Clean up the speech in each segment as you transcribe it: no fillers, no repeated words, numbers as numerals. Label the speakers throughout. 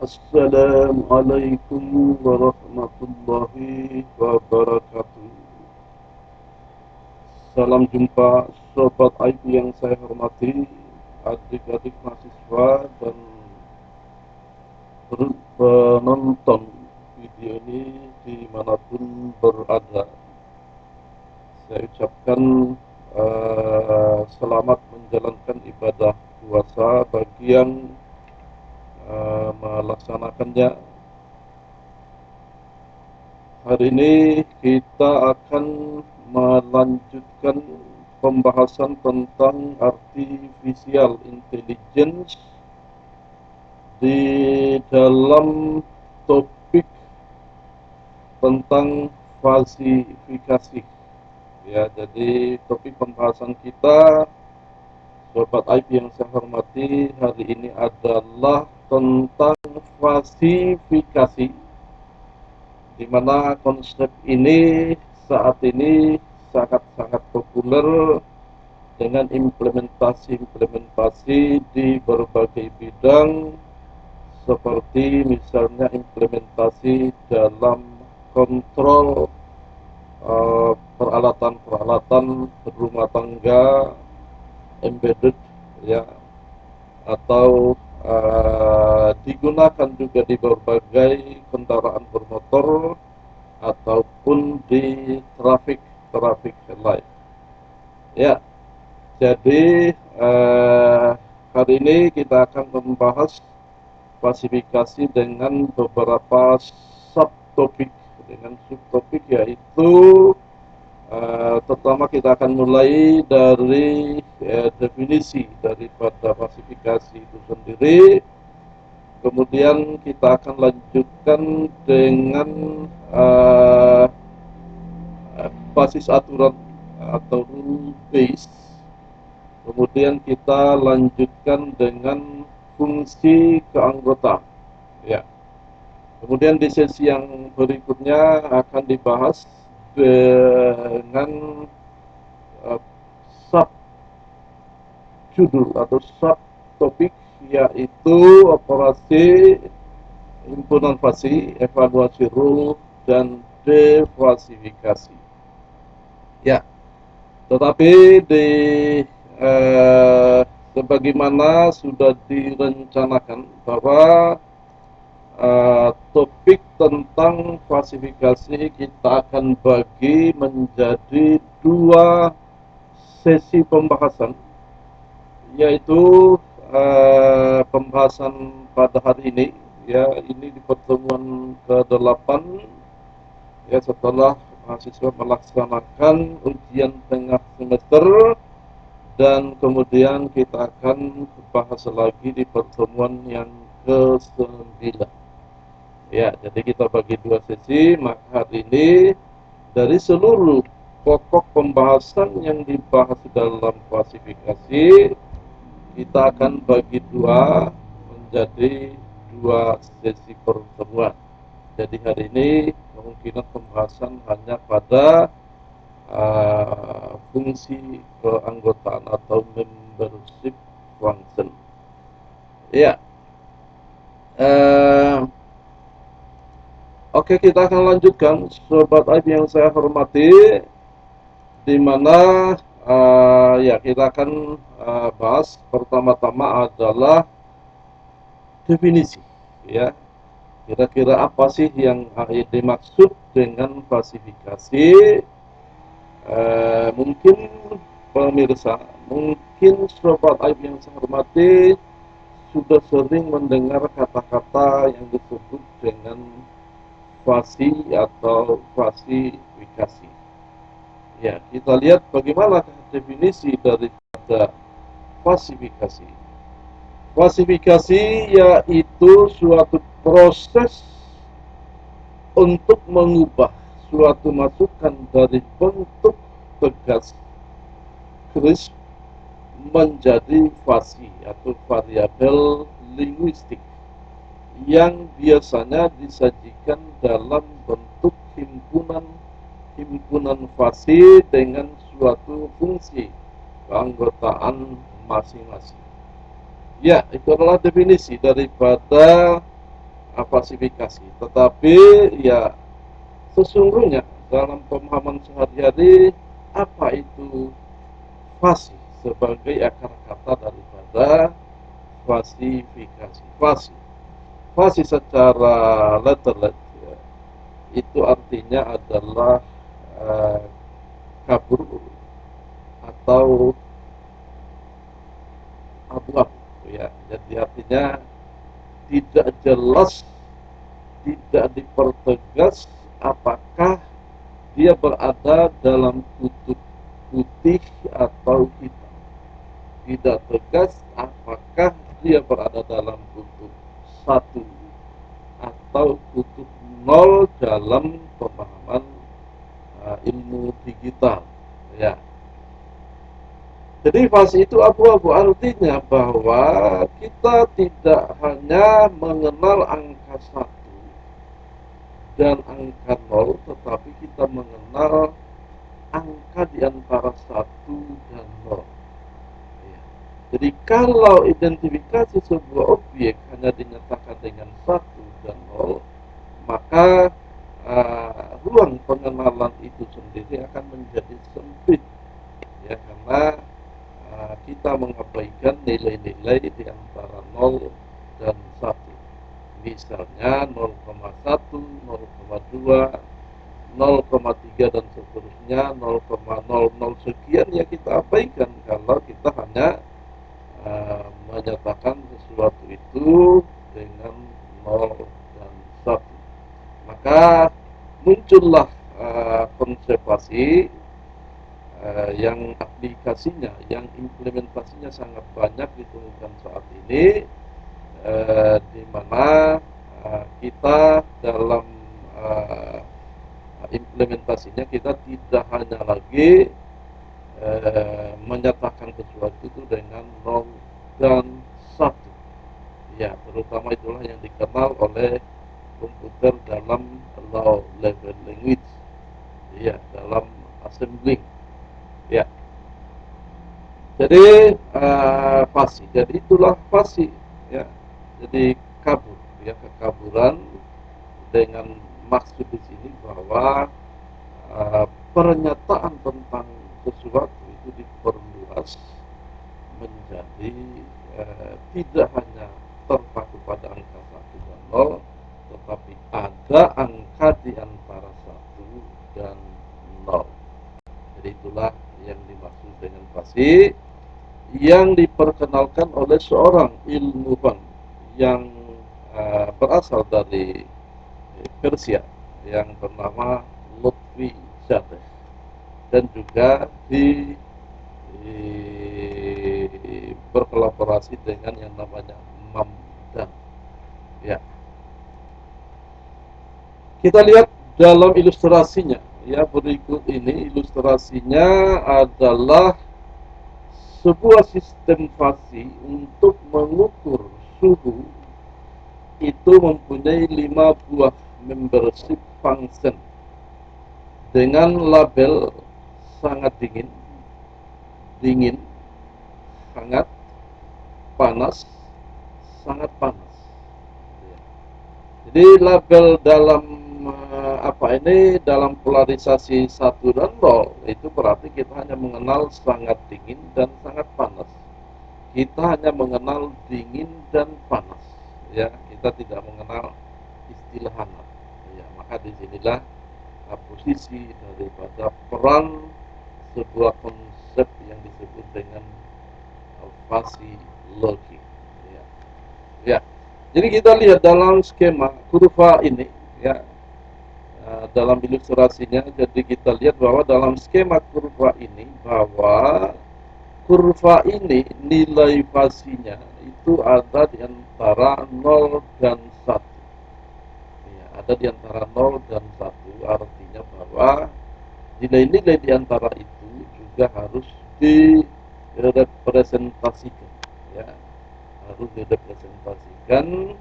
Speaker 1: Assalamualaikum warahmatullahi wabarakatuh. Salam jumpa Sobat IT yang saya hormati, adik-adik mahasiswa dan penonton video ini dimanapun berada. Saya ucapkan selamat menjalankan ibadah puasa bagi yang melaksanakannya. Hari ini kita akan melanjutkan pembahasan tentang artificial intelligence di dalam topik tentang falsifikasi. Ya, jadi topik pembahasan kita, Sobat IP yang saya hormati, hari ini adalah tentang falsifikasi, di mana konsep ini saat ini sangat-sangat populer dengan implementasi-implementasi di berbagai bidang, seperti misalnya implementasi dalam kontrol peralatan-peralatan rumah tangga embedded, ya, atau digunakan juga di berbagai kendaraan bermotor ataupun di traffic light. Ya, jadi hari ini kita akan membahas klasifikasi dengan beberapa subtopik, yaitu pertama kita akan mulai dari definisi daripada klasifikasi itu sendiri. Kemudian kita akan lanjutkan dengan basis aturan atau rule base. Kemudian kita lanjutkan dengan fungsi keanggotaan. Ya. Kemudian di sesi yang berikutnya akan dibahas dengan sub judul atau sub topik, yaitu operasi himpunan fasi, evaluasi rule, dan defalsifikasi. Ya, tetapi di sebagaimana sudah direncanakan bahwa topik tentang klasifikasi kita akan bagi menjadi dua sesi pembahasan, yaitu pembahasan pada hari ini, ya, ini di pertemuan ke-8, ya, setelah mahasiswa melaksanakan ujian tengah semester, dan kemudian kita akan bahas lagi di pertemuan yang ke-9. Ya, jadi kita bagi dua sesi. Maka hari ini dari seluruh pokok pembahasan yang dibahas dalam klasifikasi, kita akan bagi dua menjadi dua sesi pertemuan. Jadi hari ini kemungkinan pembahasan hanya pada fungsi keanggotaan atau membership function. Ya. Oke, kita akan lanjutkan, Sobat IP yang saya hormati, di mana ya kita akan bahas pertama-tama adalah definisi. Ya, kira-kira apa sih yang dimaksud dengan klasifikasi? Mungkin pemirsa, mungkin Sobat IP yang saya hormati sudah sering mendengar kata-kata yang disebut dengan fasi atau klasifikasi. Ya, kita lihat bagaimana definisi daripada klasifikasi. Klasifikasi yaitu suatu proses untuk mengubah suatu masukan dari bentuk tegas crisp menjadi fasi atau variabel linguistik yang biasanya disajikan dalam bentuk himpunan fasi dengan suatu fungsi keanggotaan masing-masing. Ya, itu adalah definisi daripada falsifikasi. Tetapi ya sesungguhnya dalam pemahaman sehari-hari apa itu fasi sebagai akar kata daripada falsifikasi. Fasi secara letterlet ya, itu artinya adalah eh, kabur atau abu-abu ya. Jadi artinya tidak jelas, tidak dipertegas apakah dia berada dalam kutub putih atau hitam. Tidak tegas apakah dia berada dalam kutub satu atau kutub nol dalam pemahaman ilmu digital ya. Jadi fase itu abu-abu, artinya bahwa kita tidak hanya mengenal angka 1 dan angka 0, tetapi kita mengenal angka di antara 1 dan 0. Ya. Jadi kalau identifikasi sebuah objek hanya dinyatakan dengan 1 dan 0, maka ruang pengenalan itu sendiri akan menjadi sempit ya, karena kita mengabaikan nilai-nilai di antara 0 dan 1. Misalnya 0,1, 0,2, 0,3 dan seterusnya, 0,00 sekian ya kita abaikan kalau kita hanya menyatakan sesuatu itu dengan 0 dan 1. Maka muncullah konsepasi yang aplikasinya, yang implementasinya sangat banyak ditemukan saat ini, di mana kita dalam implementasinya kita tidak hanya lagi menyatakan sesuatu itu dengan 0 dan 1 ya, terutama itulah yang dikenal oleh komputer dalam low level language ya, dalam assembling ya. Jadi fasi, jadi itulah fasi ya. Jadi kabur ya, kekaburan, dengan maksud di sini bahwa pernyataan tentang sesuatu itu diperluas menjadi tidak hanya terpaku pada angka 1 dan 0, tetapi ada angka di antara 1 dan 0. Jadi itulah yang dimaksud dengan fasi, yang diperkenalkan oleh seorang ilmuwan yang berasal dari Persia yang bernama Lutfi Zadeh, dan juga berkolaborasi dengan yang namanya Mamdan ya. Kita lihat dalam ilustrasinya ya, berikut ini ilustrasinya adalah sebuah sistem fasi untuk mengukur suhu. Itu mempunyai 5 buah membership function dengan label sangat dingin, dingin, hangat, panas, sangat panas. Jadi label dalam dalam polarisasi 1 dan 0 itu berarti kita hanya mengenal sangat dingin dan sangat panas. Kita hanya mengenal dingin dan panas ya, kita tidak mengenal istilah hangat ya. Maka disinilah posisi daripada peran sebuah konsep yang disebut dengan fasiologi ya. Ya. Jadi kita lihat dalam skema kurva ini ya, dalam ilustrasinya. Jadi kita lihat bahwa dalam skema kurva ini, bahwa kurva ini nilai fasinya itu ada di antara 0 dan 1 ya, ada di antara 0 dan 1, artinya bahwa nilai-nilai di antara itu juga harus direpresentasikan ya, harus direpresentasikan.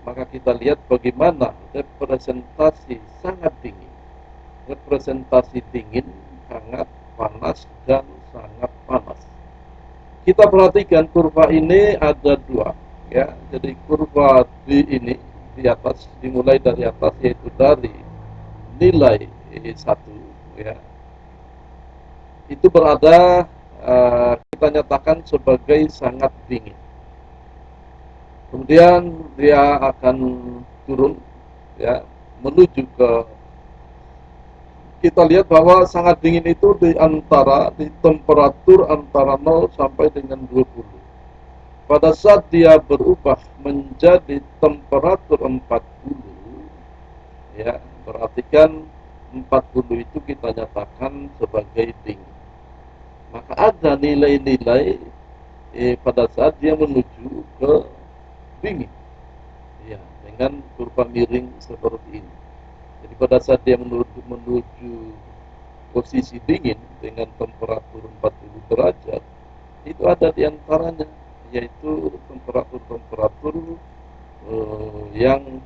Speaker 1: Maka kita lihat bagaimana representasi sangat dingin, representasi dingin, hangat, panas, dan sangat panas. Kita perhatikan kurva ini ada 2 ya. Jadi kurva D ini, D di atas, dimulai dari atas, yaitu dari nilai 1, ya, itu berada, kita nyatakan sebagai sangat dingin. Kemudian dia akan turun, ya, menuju ke, kita lihat bahwa sangat dingin itu di temperatur antara 0 sampai dengan 20. Pada saat dia berubah menjadi temperatur 40, ya, berarti kan 40 itu kita nyatakan sebagai dingin. Maka ada nilai-nilai pada saat dia menuju ke dingin, ya, dengan kurva miring seperti ini. Jadi pada saat dia menuju posisi dingin dengan temperatur 40 derajat, itu ada di antaranya, yaitu temperatur-temperatur yang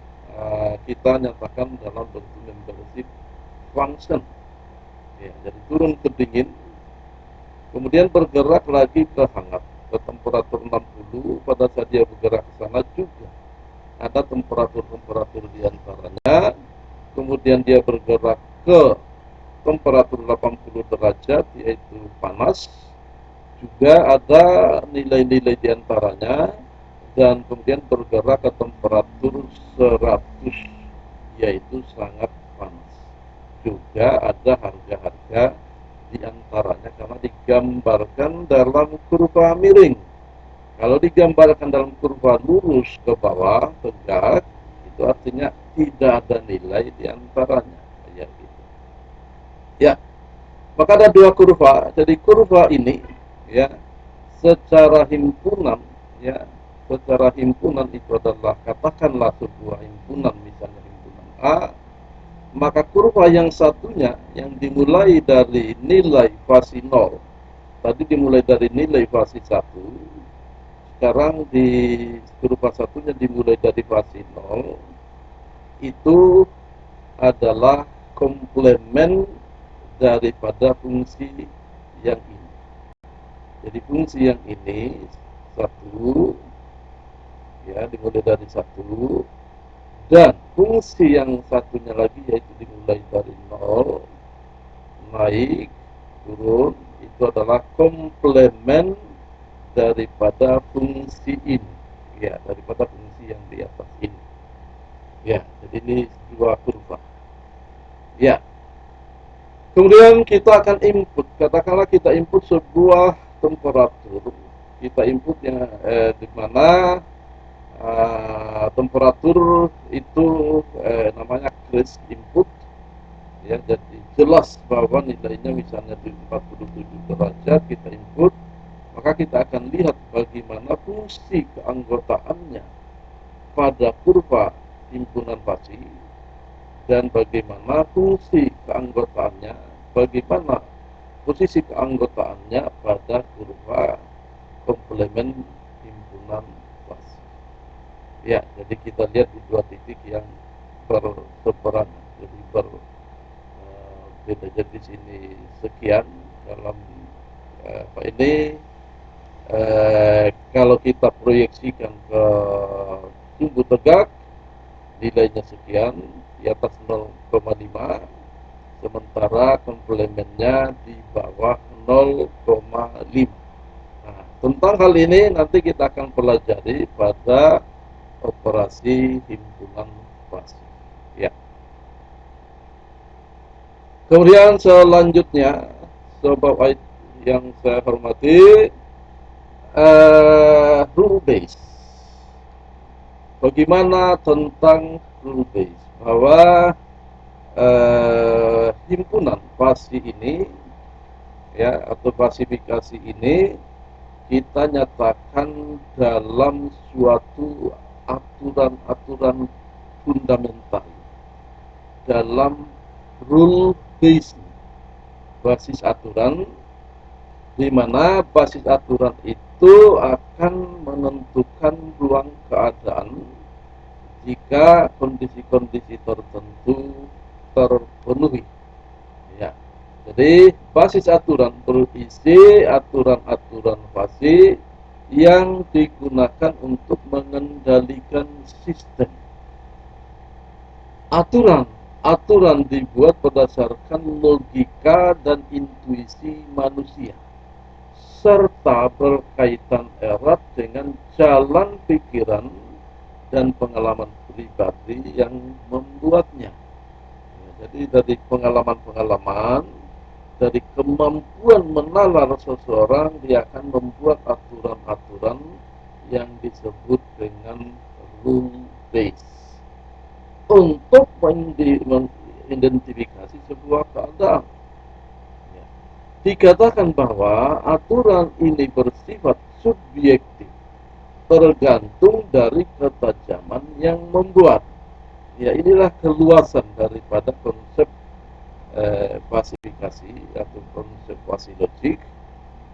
Speaker 1: kita nyatakan dalam bentuk membership function, ya. Jadi turun ke dingin, kemudian bergerak lagi ke hangat, ke temperatur 60. Pada saat dia bergerak ke sana juga ada temperatur-temperatur di antaranya. Kemudian dia bergerak ke temperatur 80 derajat, yaitu panas, juga ada nilai-nilai di antaranya. Dan kemudian bergerak ke temperatur 100, yaitu sangat panas. Juga ada harga-harga di antaranya karena digambarkan dalam kurva miring. Kalau digambarkan dalam kurva lurus ke bawah, tegak, itu artinya tidak ada nilai di antaranya, kayak gitu. Ya, maka ada dua kurva. Jadi kurva ini, ya, secara himpunan, ya, secara himpunan itu adalah, katakanlah sebuah himpunan, misalnya himpunan A, maka kurva yang satunya yang dimulai dari nilai fasi 0, tadi dimulai dari nilai fasi 1, sekarang di kurva satunya dimulai dari fasi 0, itu adalah komplement daripada fungsi yang ini. Jadi fungsi yang ini 1, ya, dimulai dari 1, dan fungsi yang satunya lagi yaitu dimulai dari 0, naik, turun, itu adalah komplement daripada fungsi ini, ya, daripada fungsi yang di atas ini, ya. Jadi ini dua kurva, ya. Kemudian kita akan input, katakanlah kita input sebuah temperatur, kita input yang di mana temperatur itu namanya crash input, ya. Jadi jelas bahwa nilainya misalnya di 47 derajat kita input, maka kita akan lihat bagaimana fungsi keanggotaannya pada kurva himpunan fasi, dan bagaimana fungsi keanggotaannya, bagaimana posisi keanggotaannya pada kurva komplement himpunan fasi. Ya, jadi kita lihat di dua titik yang berseberangan. Jadi beda. Jadi di sini sekian dalam ini. Kalau kita proyeksikan ke sumbu tegak, nilainya sekian, di atas 0,5, sementara komplemennya di bawah 0,5. Nah, tentang hal ini nanti kita akan pelajari pada operasi himpunan fasi, ya. Kemudian selanjutnya, sobat yang saya hormati, rule base. Bagaimana tentang rule base? Bahwa himpunan fasi ini, ya, atau klasifikasi ini kita nyatakan dalam suatu aturan-aturan fundamental, dalam rule base, basis aturan, di mana basis aturan itu akan menentukan ruang keadaan jika kondisi-kondisi tertentu terpenuhi, ya. Jadi basis aturan berisi aturan-aturan fasi yang digunakan untuk mengendalikan sistem, aturan dibuat berdasarkan logika dan intuisi manusia, serta berkaitan erat dengan jalan pikiran dan pengalaman pribadi yang membuatnya. Ya, jadi dari pengalaman-pengalaman, dari kemampuan menalar seseorang, dia akan membuat aturan-aturan yang disebut dengan rule based untuk mengidentifikasi sebuah keadaan. Ya. Dikatakan bahwa aturan ini bersifat subjektif, tergantung dari ketajaman yang membuat. Ya, inilah keluasan daripada konsep klasifikasi atau konsep logik,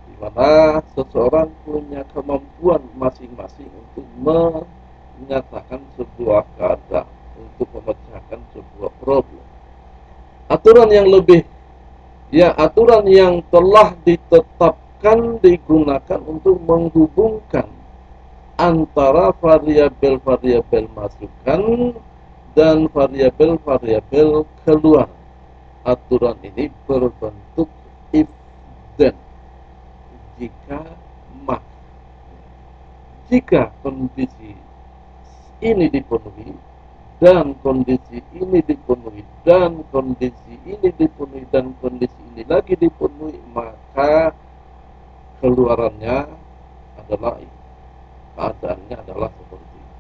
Speaker 1: di mana seseorang punya kemampuan masing-masing untuk menyatakan sebuah keadaan, untuk memecahkan sebuah problem. Aturan yang telah ditetapkan digunakan untuk menghubungkan antara variabel-variabel masukan dan variabel-variabel keluar. Aturan ini berbentuk if then, jika maka. Jika kondisi ini dipenuhi dan kondisi ini dipenuhi dan kondisi ini dipenuhi dan kondisi ini lagi dipenuhi, maka keluarannya adalah ini, keadaannya adalah seperti ini.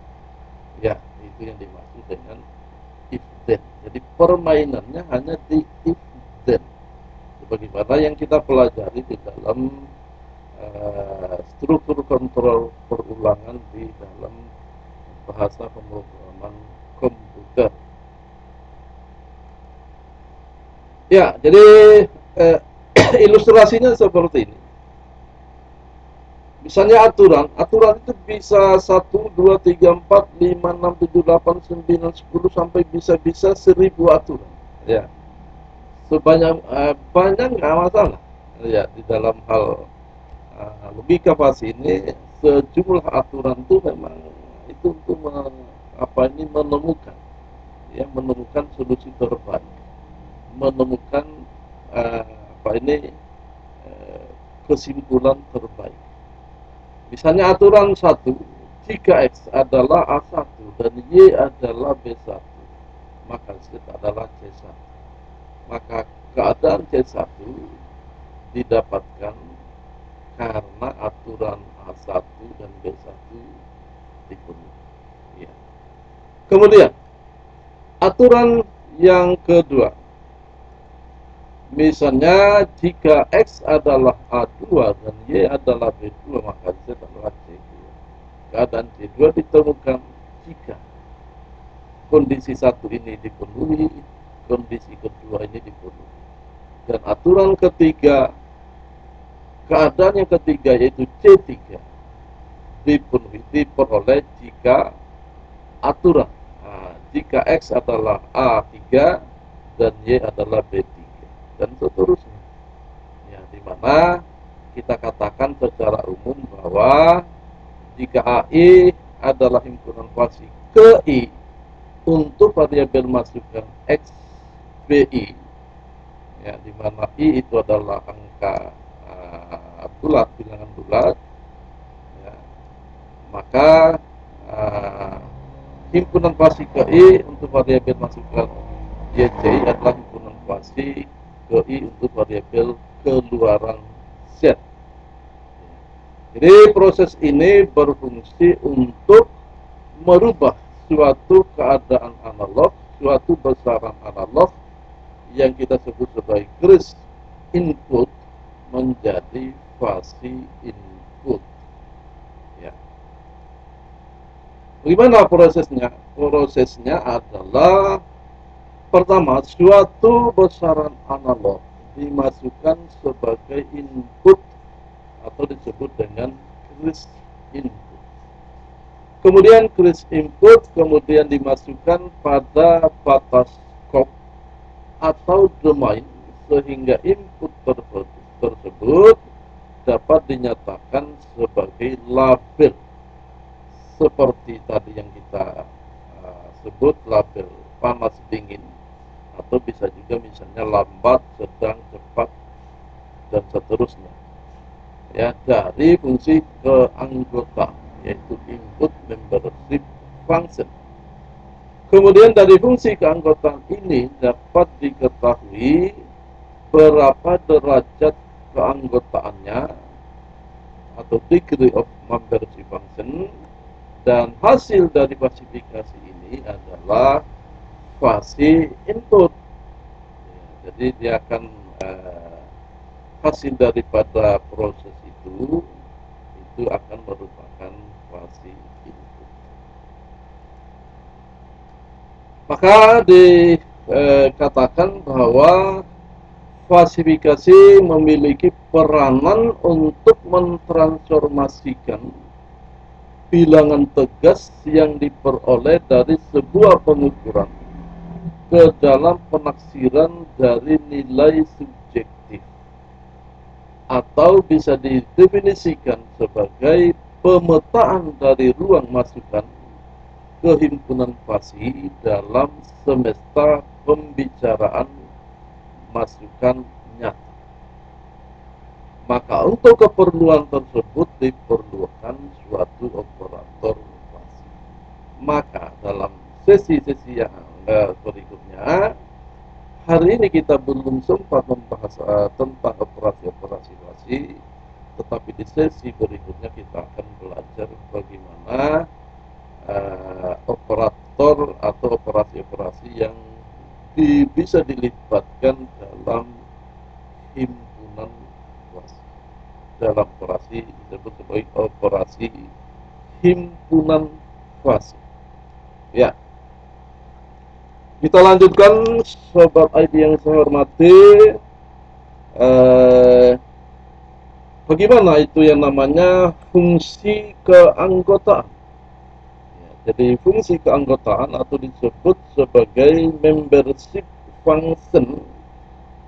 Speaker 1: Ya, itu yang dimaksud dengan if then. Jadi permainannya hanya di if then, sebagaimana yang kita pelajari di dalam struktur kontrol perulangan di dalam bahasa pemrograman komputer. Ya, jadi ilustrasinya seperti ini. Misalnya aturan itu bisa 1, 2, 3, 4, 5, 6, 7, 8, 9, 10 sampai bisa 1000 aturan. Ya, sebanyak banyak nggak masalah. Ya, di dalam hal logika pasti ini, sejumlah aturan itu memang itu untuk menemukan solusi terbaik, menemukan kesimpulan terbaik. Misalnya aturan 1, jika X adalah A1 dan Y adalah B1, maka Z adalah C1. Maka keadaan C1 didapatkan karena aturan A1 dan B1 dipenuhi. Ya. Kemudian, aturan yang kedua, misalnya jika X adalah A2 dan Y adalah B2, maka Z adalah C2. Keadaan C2 ditemukan jika kondisi satu ini dipenuhi, kondisi kedua ini dipenuhi. Dan aturan ketiga, keadaan yang ketiga yaitu C3 diperoleh jika aturan jika X adalah A3 dan Y adalah B3 dan seterusnya. Ya, di mana kita katakan secara umum bahwa jika AI adalah himpunan kuasi ke I untuk variabel masukan X, BI, ya, di mana I itu adalah angka bulat, bilangan bulat, ya, maka himpunan kuasi ke I untuk variabel masukan YCI adalah himpunan kuasi ke I untuk variabel keluaran Z. Jadi proses ini berfungsi untuk merubah suatu keadaan analog, suatu besaran analog yang kita sebut sebagai kris input menjadi fasi input. Ya. Bagaimana prosesnya? Prosesnya adalah pertama, suatu besaran analog dimasukkan sebagai input atau disebut dengan kris input. Kemudian kris input kemudian dimasukkan pada batas skop atau domain sehingga input tersebut dapat dinyatakan sebagai label seperti tadi yang kita sebut label panas dingin, atau bisa juga misalnya lambat, sedang, cepat, dan seterusnya. Ya, dari fungsi keanggotaan, yaitu input membership function. Kemudian dari fungsi keanggotaan ini dapat diketahui berapa derajat keanggotaannya atau degree of membership function, dan hasil dari klasifikasi ini adalah fase input. Jadi dia akan hasil daripada proses itu akan merupakan fase input. Maka dikatakan bahwa klasifikasi memiliki peranan untuk mentransformasikan bilangan tegas yang diperoleh dari sebuah pengukuran ke dalam penaksiran dari nilai subjektif, atau bisa didefinisikan sebagai pemetaan dari ruang masukan ke himpunan fasi dalam semesta pembicaraan masukan nyata. Maka untuk keperluan tersebut diperlukan suatu operator fasi. Maka dalam sesi-sesi yang berikutnya, hari ini kita belum sempat membahas tentang operasi-operasi fasi, tetapi di sesi berikutnya kita akan belajar bagaimana operator atau operasi-operasi yang bisa dilibatkan dalam himpunan fasi. Dalam operasi disebut sebagai operasi himpunan fasi. Ya, kita lanjutkan, sobat ID yang saya hormati. Bagaimana itu yang namanya fungsi keanggotaan? Ya, jadi fungsi keanggotaan atau disebut sebagai membership function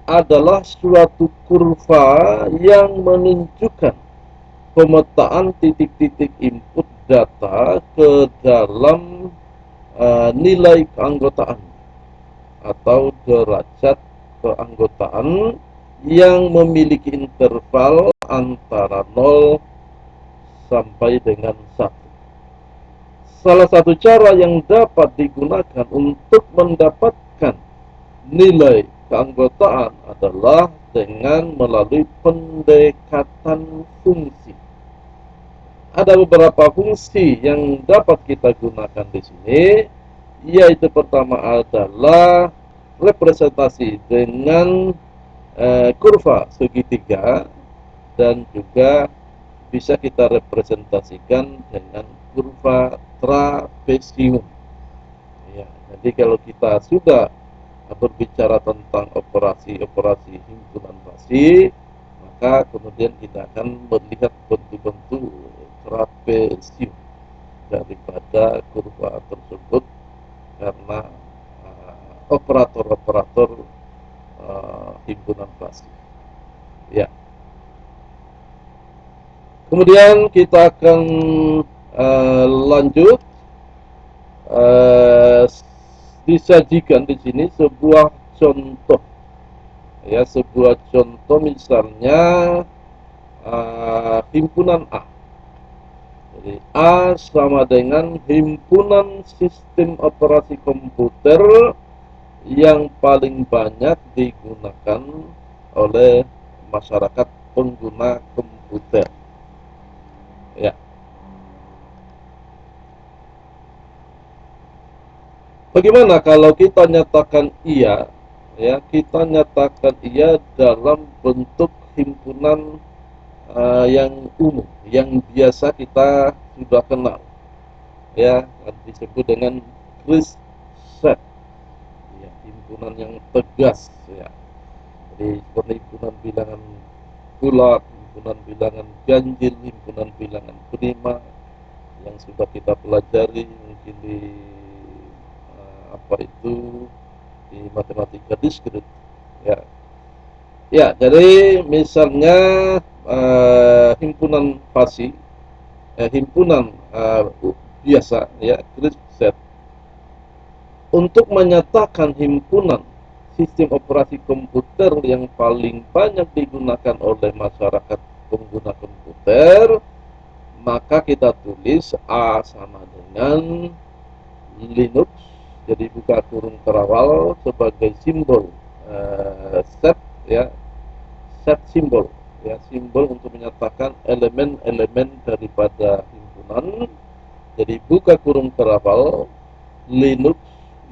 Speaker 1: adalah suatu kurva yang menunjukkan pemetaan titik-titik input data ke dalam nilai keanggotaan atau derajat keanggotaan yang memiliki interval antara 0 sampai dengan 1. Salah satu cara yang dapat digunakan untuk mendapatkan nilai keanggotaan adalah dengan melalui pendekatan fungsi. Ada beberapa fungsi yang dapat kita gunakan di sini, yaitu pertama adalah representasi dengan kurva segitiga, dan juga bisa kita representasikan dengan kurva trapesium. Ya, jadi kalau kita sudah berbicara tentang operasi-operasi himpunan fasi, maka kemudian kita akan melihat bentuk-bentuk trapesium daripada kurva tersebut, karena operator-operator himpunan fasi. Ya. Kemudian kita akan lanjut, disajikan di sini sebuah contoh. Ya, sebuah contoh misalnya himpunan A. Jadi A sama dengan himpunan sistem operasi komputer yang paling banyak digunakan oleh masyarakat pengguna komputer. Ya. Bagaimana kalau kita nyatakan iya? Ya, kita nyatakan iya dalam bentuk himpunan yang umum, yang biasa kita sudah kenal. Ya, disebut dengan crisp set. Ya, himpunan yang tegas. Ya. Jadi seperti himpunan bilangan bulat, himpunan bilangan ganjil, himpunan bilangan prima, yang sudah kita pelajari mungkin di apa itu, di matematika diskrit. Ya, ya, jadi misalnya himpunan fasi, himpunan biasa, ya, crisp set, untuk menyatakan himpunan sistem operasi komputer yang paling banyak digunakan oleh masyarakat pengguna komputer, maka kita tulis A sama dengan Linux, jadi buka kurung terawal sebagai simbol set, ya, set simbol, ya, simbol untuk menyatakan elemen-elemen daripada himpunan. Jadi buka kurung terawal Linux,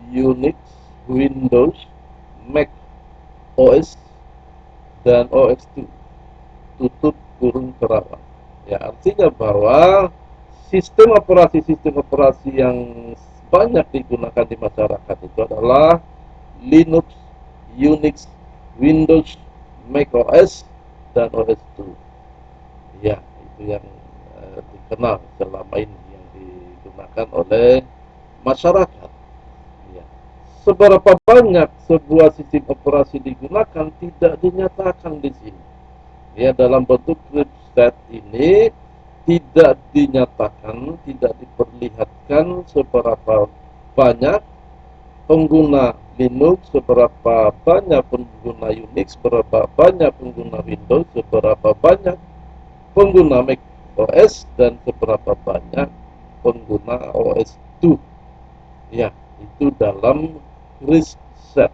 Speaker 1: Unix, Windows, Mac OS, dan OS2, tutup kurung terawal. Ya, artinya bahwa sistem operasi yang banyak digunakan di masyarakat itu adalah Linux, Unix, Windows, Mac OS, dan OS2. Ya, itu yang dikenal selama ini yang digunakan oleh masyarakat. Ya. Seberapa banyak sebuah sistem operasi digunakan tidak dinyatakan di sini. Ya, dalam bentuk set ini tidak dinyatakan, tidak diperlihatkan seberapa banyak pengguna Linux, seberapa banyak pengguna Unix, seberapa banyak pengguna Windows, seberapa banyak pengguna Mac OS, dan seberapa banyak pengguna OS2. Ya, itu dalam risk set.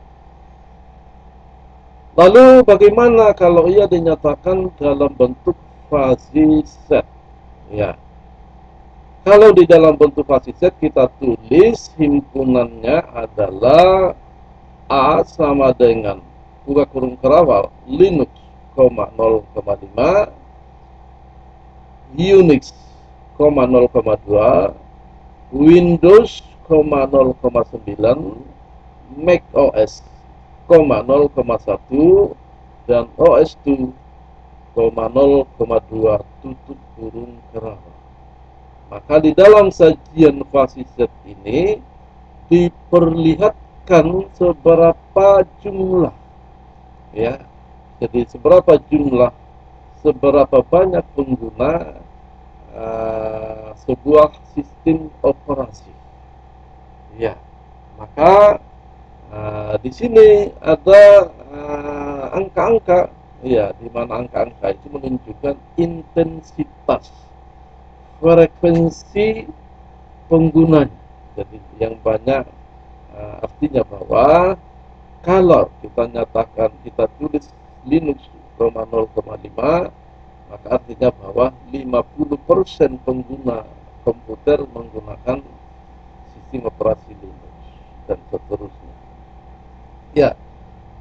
Speaker 1: Lalu bagaimana kalau ia dinyatakan dalam bentuk fuzzy set? Ya, kalau di dalam bentuk fuzzy set kita tulis himpunannya adalah A sama dengan buka kurung kerawal Linux, 0,5, Unix, 0,2, Windows, 0,9, Mac OS, 0,1, dan OS2, 0,2, tutup kurung kerawal. Maka di dalam sajian fuzzy set ini diperlihatkan seberapa jumlah, ya, jadi seberapa jumlah, seberapa banyak pengguna sebuah sistem operasi. Ya, maka di sini ada angka-angka, ya, di mana angka-angka itu menunjukkan intensitas, frekuensi penggunanya. Jadi yang banyak artinya bahwa kalau kita nyatakan, kita tulis Linux 0,5, maka artinya bahwa 50% pengguna komputer menggunakan sistem operasi Linux dan seterusnya. Ya,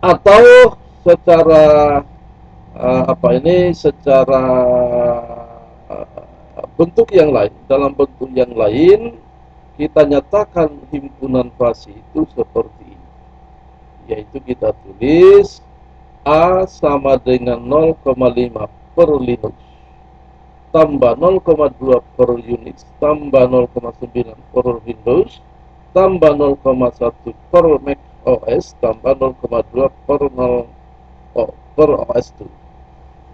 Speaker 1: atau secara secara bentuk yang lain, dalam bentuk yang lain kita nyatakan himpunan fuzzy itu seperti ini, yaitu kita tulis A sama dengan 0,5 per Linux, tambah 0,2 per Unix, tambah 0,9 per Windows, tambah 0,1 per Mac OS, tambah 0,2 per OS2.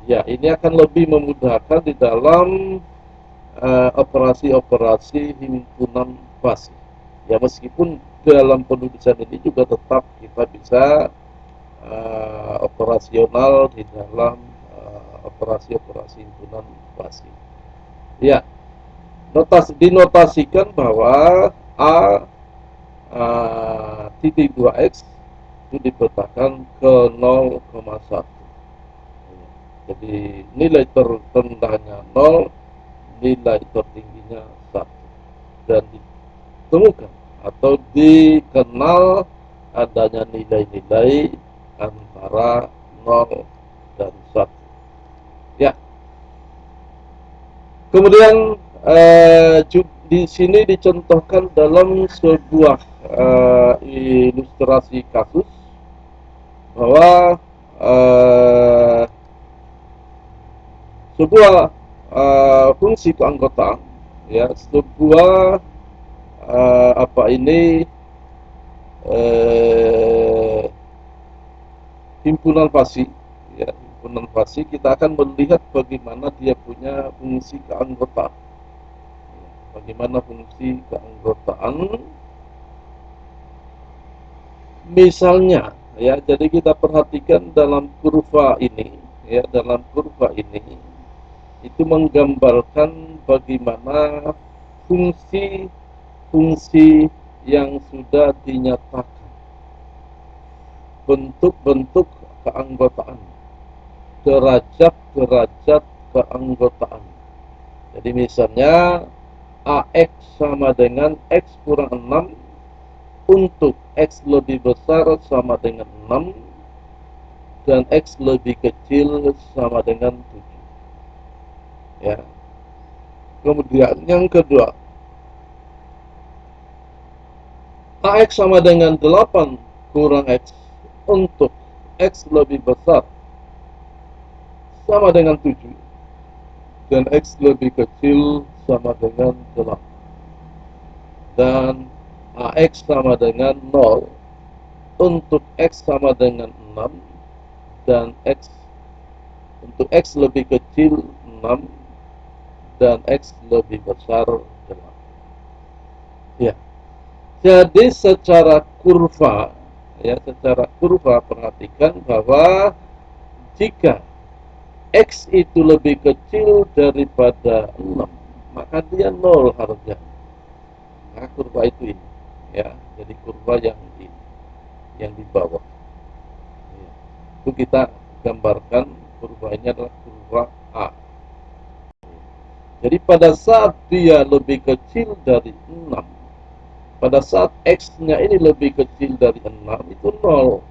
Speaker 1: Ya, ini akan lebih memudahkan di dalam operasi-operasi himpunan fuzzy. Ya, meskipun dalam penulisan ini juga tetap kita bisa operasional di dalam operasi-operasi himpunan fuzzy. Ya, dinotasikan bahwa A titik 2x itu dipetakan ke 0,1. Jadi nilai terendahnya 0, nilai tertingginya 1. Dan ditemukan atau dikenal adanya nilai-nilai antara 0 dan 1. Ya. Kemudian di sini dicontohkan dalam sebuah ilustrasi kasus bahwa sebuah fungsi keanggotaan, ya, sebuah himpunan fuzzy, ya, himpunan fuzzy, kita akan melihat bagaimana dia punya fungsi keanggotaan. Bagaimana fungsi keanggotaan Misalnya, ya, jadi kita perhatikan dalam kurva ini, ya, dalam kurva ini itu menggambarkan bagaimana fungsi-fungsi yang sudah dinyatakan, bentuk-bentuk keanggotaan, derajat-derajat keanggotaan. Jadi misalnya AX sama dengan X kurang 6, untuk X lebih besar sama dengan 6 dan X lebih kecil sama dengan 7. Ya. Kemudian yang kedua, AX sama dengan 8 kurang X untuk X lebih besar sama dengan 7 dan X lebih kecil sama dengan 8. Dan AX sama dengan 0 untuk X sama dengan 6 dan untuk X lebih kecil 6 dan X lebih besar 8. Ya. Jadi secara kurva, ya, secara kurva perhatikan bahwa jika X itu lebih kecil daripada 6, maka dia 0 harga. Nah, kurva itu ini, ya. Jadi kurva yang ini, yang di bawah. Ya. Itu kita gambarkan kurva ini adalah kurva A. Jadi pada saat dia lebih kecil dari 6, pada saat X-nya ini lebih kecil dari 6, itu 0.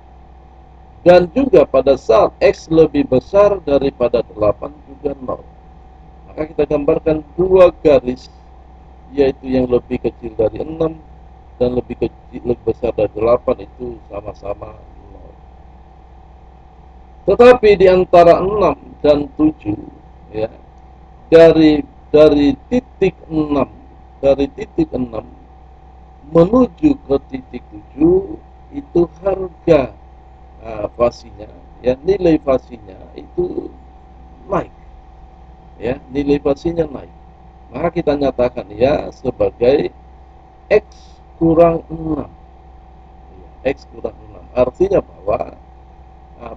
Speaker 1: Dan juga pada saat X lebih besar daripada 8 juga 0. Maka kita gambarkan dua garis, yaitu yang lebih kecil dari 6 dan lebih besar dari 8 itu sama-sama 0. Tetapi di antara 6 dan 7, ya, dari titik 6, menuju ke titik 7 itu harga fasinya, ya, nilai fasinya itu naik, ya, nilai fasinya naik. Maka kita nyatakan ya sebagai X kurang 6, ya, X kurang 6 artinya bahwa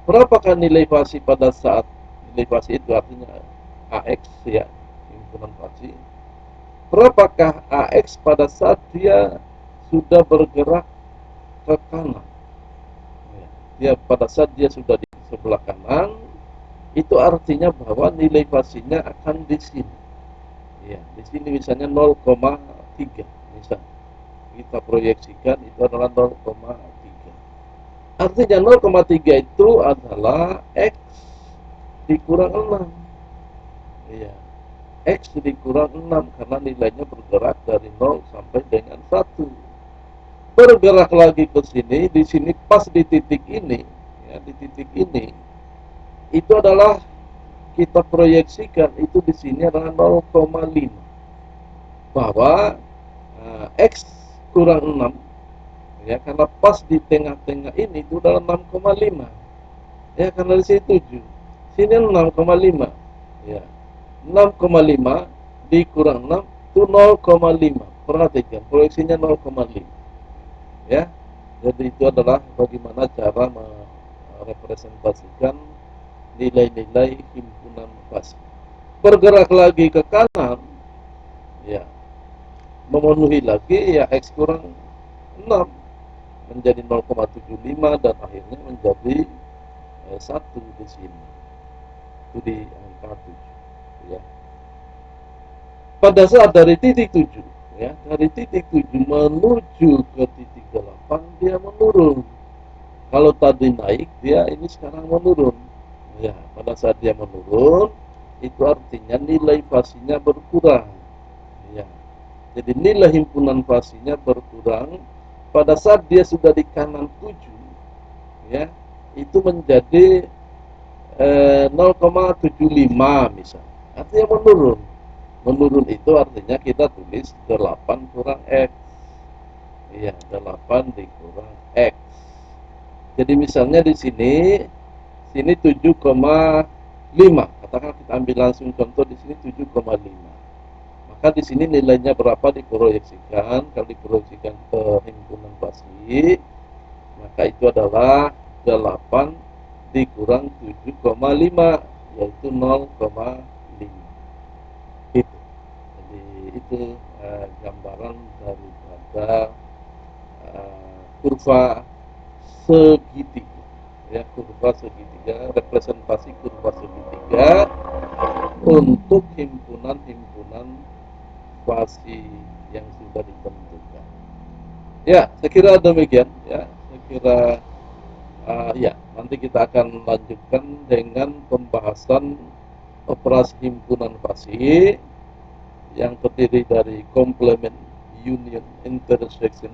Speaker 1: berapakah nilai fasi pada saat nilai fasi itu artinya AX, ya, himpunan fasi. Berapakah AX pada saat dia sudah bergerak ke kanan, ya, dia pada saat dia sudah di sebelah kanan, itu artinya bahwa nilai fasinya akan di sini, ya, di sini misalnya 0,3, misalnya kita proyeksikan itu adalah 0,3. Artinya 0,3 itu adalah X dikurang 6. Iya. X dikurang 6 karena nilainya bergerak dari 0 sampai dengan 1. Bergerak lagi ke sini, di sini pas di titik ini, ya, di titik ini itu adalah kita proyeksikan itu di sini adalah 0,5. Bahwa X kurang 6, ya, karena pas di tengah-tengah ini itu adalah 6,5. Ya, karena di sini 7. Sini 6,5. Ya. 6,5 dikurang 6 itu 0,5. Perhatikan, proyeksinya 0,5. Ya. Jadi itu adalah bagaimana cara merepresentasikan nilai-nilai himpunan fasi. Bergerak lagi ke kanan, ya, memenuhi lagi, ya, X kurang 6 menjadi 0,75 dan akhirnya menjadi 1 di sini. Itu di angka 7, ya. Pada saat dari titik 7, ya, dari titik 7 menuju ke titik 8 dia menurun. Kalau tadi naik, dia ini sekarang menurun. Ya, pada saat dia menurun, itu artinya nilai fasinya berkurang. Ya. Jadi nilai himpunan fasinya berkurang pada saat dia sudah di kanan 7, ya. Itu menjadi 0,75 misalnya. Artinya menurun. Menurun itu artinya kita tulis 8 kurang X. Iya, 8 dikurang X. Jadi misalnya di sini 7,5. Katakan kita ambil langsung contoh di sini 7,5. Maka di sini nilainya berapa diproyeksikan? Kalau diproyeksikan ke himpunan fasi, maka itu adalah 8 dikurang 7,5, yaitu 0,5. Itu. Jadi itu gambaran daripada kurva segitiga, ya, kurva segitiga, representasi kurva segitiga untuk himpunan-himpunan fasi yang sudah ditentukan. Ya, saya kira demikian. Ya, saya kira ya, nanti kita akan lanjutkan dengan pembahasan operasi himpunan fasi yang terdiri dari complement, union, intersection,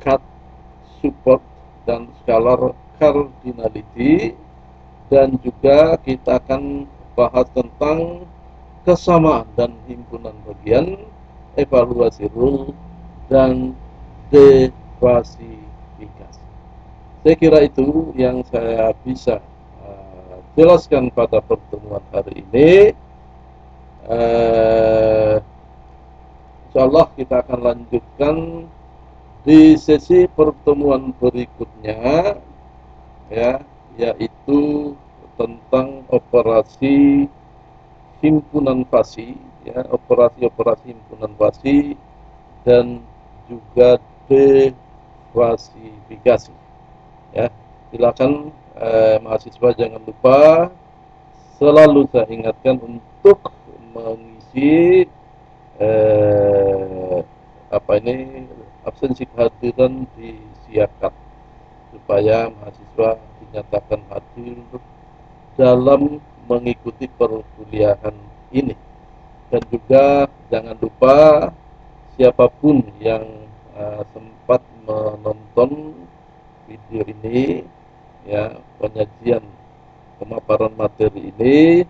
Speaker 1: cut, support, dan scalar cardinality. Dan juga kita akan bahas tentang kesamaan dan himpunan bagian, evaluasi rule, dan deklasifikasi. Saya kira itu yang saya bisa jelaskan pada pertemuan hari ini. Insyaallah kita akan lanjutkan di sesi pertemuan berikutnya, ya, yaitu tentang operasi himpunan fasi, ya, operasi-operasi himpunan fasi dan juga deklasifikasi. Ya, silakan mahasiswa jangan lupa selalu saya ingatkan untuk mengisi absensi kehadiran di siakat supaya mahasiswa dinyatakan hadir dalam mengikuti perkuliahan ini. Dan juga jangan lupa siapapun yang sempat menonton video ini, ya, penyajian pemaparan materi ini,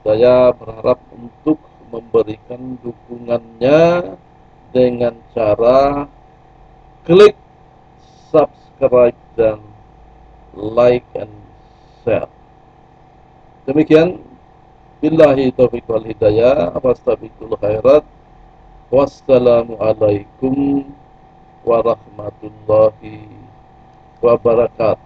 Speaker 1: saya berharap untuk memberikan dukungannya dengan cara klik subscribe dan like and share. Demikian, billahi taufiq wal hidayah, wastabiqul khairat. Wassalamualaikum warahmatullahi wabarakatuh.